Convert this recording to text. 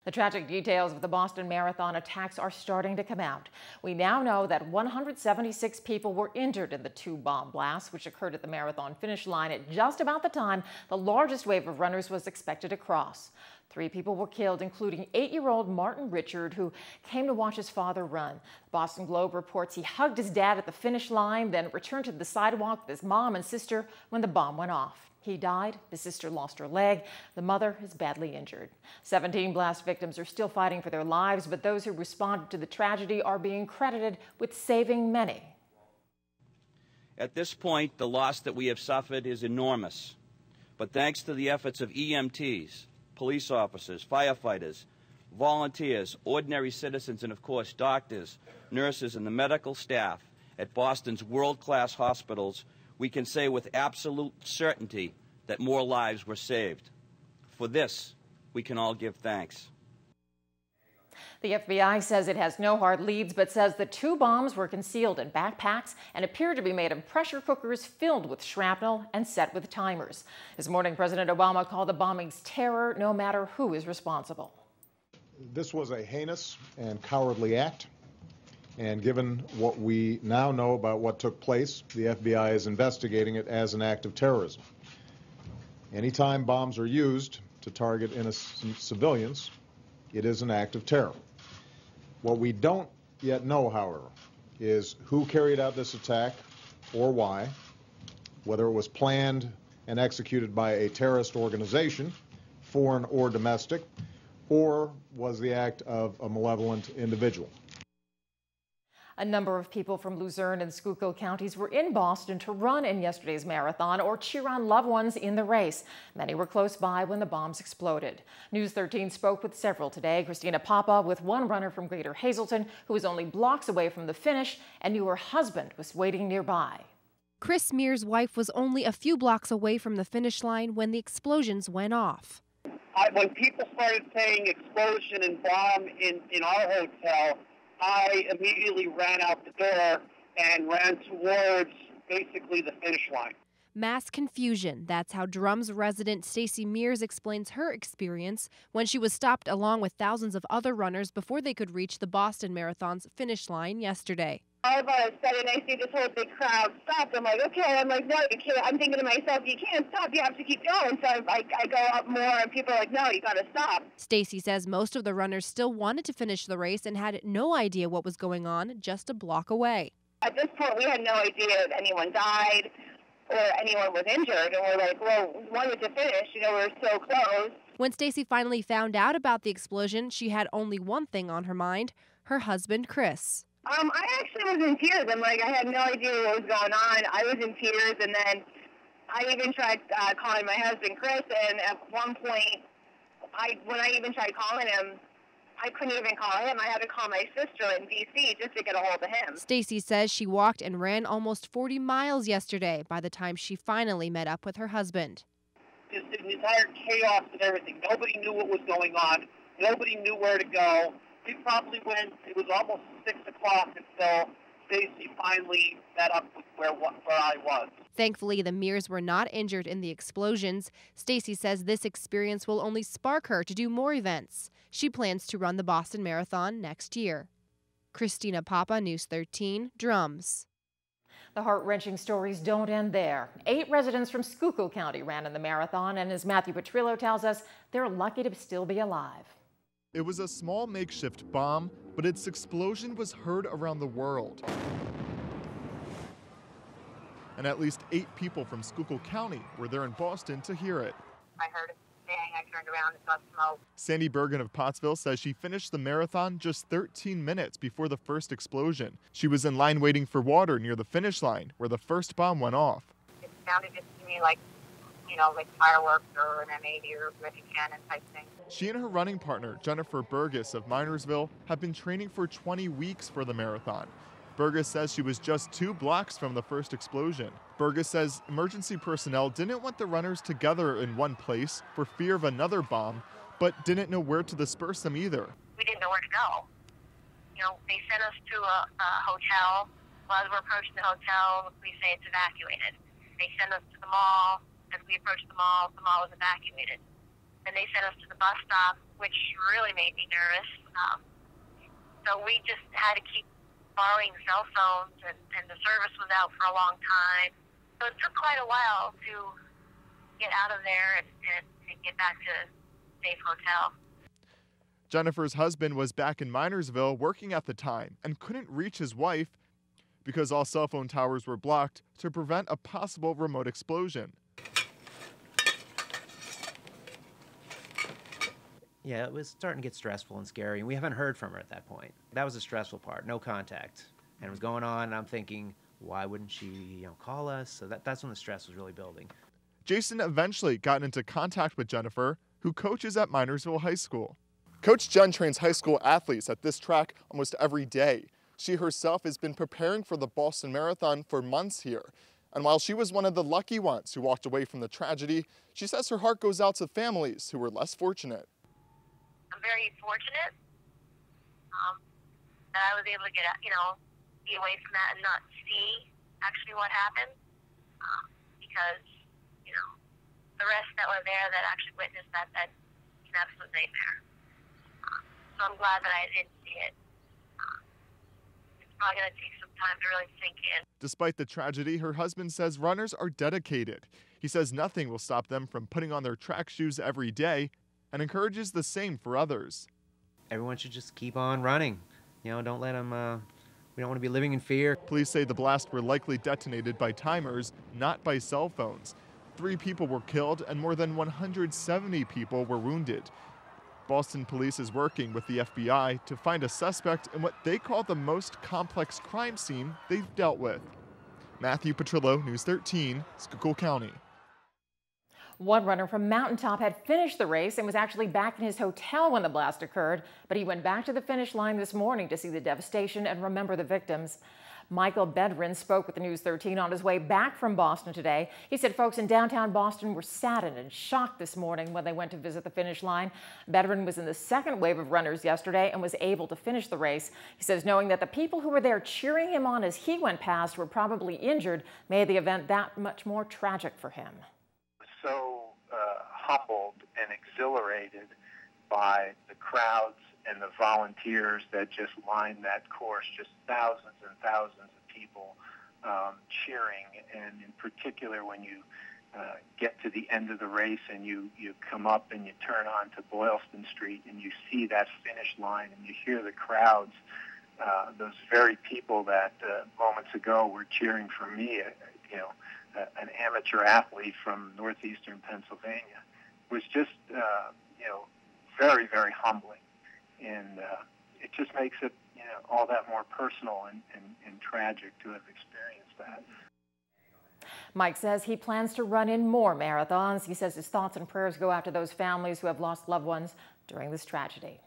The tragic details of the Boston Marathon attacks are starting to come out. We now know that 176 people were injured in the two bomb blasts, which occurred at the marathon finish line at just about the time the largest wave of runners was expected to cross. 3 people were killed, including 8-year-old Martin Richard, who came to watch his father run. The Boston Globe reports he hugged his dad at the finish line, then returned to the sidewalk with his mom and sister when the bomb went off. He died. His sister lost her leg. The mother is badly injured. 17 blast victims are still fighting for their lives, but those who responded to the tragedy are being credited with saving many. At this point, the loss that we have suffered is enormous. But thanks to the efforts of EMTs, police officers, firefighters, volunteers, ordinary citizens, and of course doctors, nurses, and the medical staff at Boston's world-class hospitals, we can say with absolute certainty that more lives were saved. For this, we can all give thanks. The FBI says it has no hard leads, but says the 2 bombs were concealed in backpacks and appear to be made in pressure cookers filled with shrapnel and set with timers. This morning, President Obama called the bombings terror, no matter who is responsible. This was a heinous and cowardly act. And given what we now know about what took place, the FBI is investigating it as an act of terrorism. Anytime bombs are used to target innocent civilians, it is an act of terror. What we don't yet know, however, is who carried out this attack or why, whether it was planned and executed by a terrorist organization, foreign or domestic, or was the act of a malevolent individual. A number of people from Luzerne and Schuylkill counties were in Boston to run in yesterday's marathon or cheer on loved ones in the race. Many were close by when the bombs exploded. News 13 spoke with several today. Christina Papa with one runner from Greater Hazleton who was only blocks away from the finish and knew her husband was waiting nearby. Chris Mears' wife was only a few blocks away from the finish line when the explosions went off. When people started saying explosion and bomb in our hotel, I immediately ran out the door and ran towards basically the finish line. Mass confusion. That's how Drums resident Stacy Mears explains her experience when she was stopped along with thousands of other runners before they could reach the Boston Marathon's finish line yesterday. All of a sudden, I see this whole big crowd stop. I'm like, okay. I'm like, no, you can't. I'm thinking to myself, you can't stop. You have to keep going. So I go up more, and people are like, no, you got to stop. Stacy says most of the runners still wanted to finish the race and had no idea what was going on just a block away. At this point, we had no idea if anyone died or anyone was injured. And we're like, well, we wanted to finish. You know, we were so close. When Stacy finally found out about the explosion, she had only one thing on her mind, her husband, Chris. I actually was in tears. I'm like, I had no idea what was going on. I was in tears, and then I even tried calling my husband, Chris, and at one point, when I even tried calling him, I couldn't even call him. I had to call my sister in D.C. just to get a hold of him. Stacy says she walked and ran almost 40 miles yesterday by the time she finally met up with her husband. Just an entire chaos and everything. Nobody knew what was going on. Nobody knew where to go. We probably went, it was almost 6 o'clock until Stacy finally met up with where I was. Thankfully, the Mears were not injured in the explosions. Stacy says this experience will only spark her to do more events. She plans to run the Boston Marathon next year. Christina Papa, News 13, Drums. The heart-wrenching stories don't end there. 8 residents from Schuylkill County ran in the marathon, and as Matthew Petrillo tells us, they're lucky to still be alive. It was a small makeshift bomb, but its explosion was heard around the world. And at least 8 people from Schuylkill County were there in Boston to hear it. I heard a bang. I turned around and saw smoke. Sandy Bergen of Pottsville says she finished the marathon just 13 minutes before the first explosion. She was in line waiting for water near the finish line where the first bomb went off. It sounded just to me like, you know, like fireworks or an M80 or a cannon type thing. She and her running partner, Jennifer Burgess of Minersville, have been training for 20 weeks for the marathon. Burgess says she was just 2 blocks from the first explosion. Burgess says emergency personnel didn't want the runners together in one place for fear of another bomb, but didn't know where to disperse them either. We didn't know where to go. You know, they sent us to a hotel. While we're approaching the hotel, we say it's evacuated. They send us to the mall. As we approached the mall was evacuated. and they sent us to the bus stop, which really made me nervous. So we just had to keep borrowing cell phones, and the service was out for a long time. So it took quite a while to get out of there and get back to a safe hotel. Jennifer's husband was back in Minersville working at the time and couldn't reach his wife because all cell phone towers were blocked to prevent a possible remote explosion. Yeah, it was starting to get stressful and scary, and we haven't heard from her at that point. That was the stressful part, no contact. And it was going on, and I'm thinking, why wouldn't she, call us? So that's when the stress was really building. Jason eventually got into contact with Jennifer, who coaches at Minersville High School. Coach Jen trains high school athletes at this track almost every day. She herself has been preparing for the Boston Marathon for months here. And while she was one of the lucky ones who walked away from the tragedy, she says her heart goes out to families who were less fortunate. I'm very fortunate that I was able to get, be away from that and not see actually what happened. Because, the rest that were there that actually witnessed that, that's an absolute nightmare. So I'm glad that I didn't see it. It's probably going to take some time to really sink in. Despite the tragedy, her husband says runners are dedicated. He says nothing will stop them from putting on their track shoes every day and encourages the same for others. Everyone should just keep on running. Don't let them, we don't want to be living in fear. Police say the blasts were likely detonated by timers, not by cell phones. 3 people were killed and more than 170 people were wounded. Boston police is working with the FBI to find a suspect in what they call the most complex crime scene they've dealt with. Matthew Petrillo, News 13, Schuylkill County. One runner from Mountaintop had finished the race and was actually back in his hotel when the blast occurred, but he went back to the finish line this morning to see the devastation and remember the victims. Michael Bedrin spoke with News 13 on his way back from Boston today. He said folks in downtown Boston were saddened and shocked this morning when they went to visit the finish line. Bedrin was in the second wave of runners yesterday and was able to finish the race. He says knowing that the people who were there cheering him on as he went past were probably injured made the event that much more tragic for him. So humbled and exhilarated by the crowds and the volunteers that just lined that course, just thousands and thousands of people cheering, and in particular when you get to the end of the race and you come up and you turn onto Boylston Street and you see that finish line and you hear the crowds, those very people that moments ago were cheering for me, an amateur athlete from northeastern Pennsylvania, was just very, very humbling. And it just makes it, all that more personal and tragic to have experienced that. Mike says he plans to run in more marathons. He says his thoughts and prayers go out to those families who have lost loved ones during this tragedy.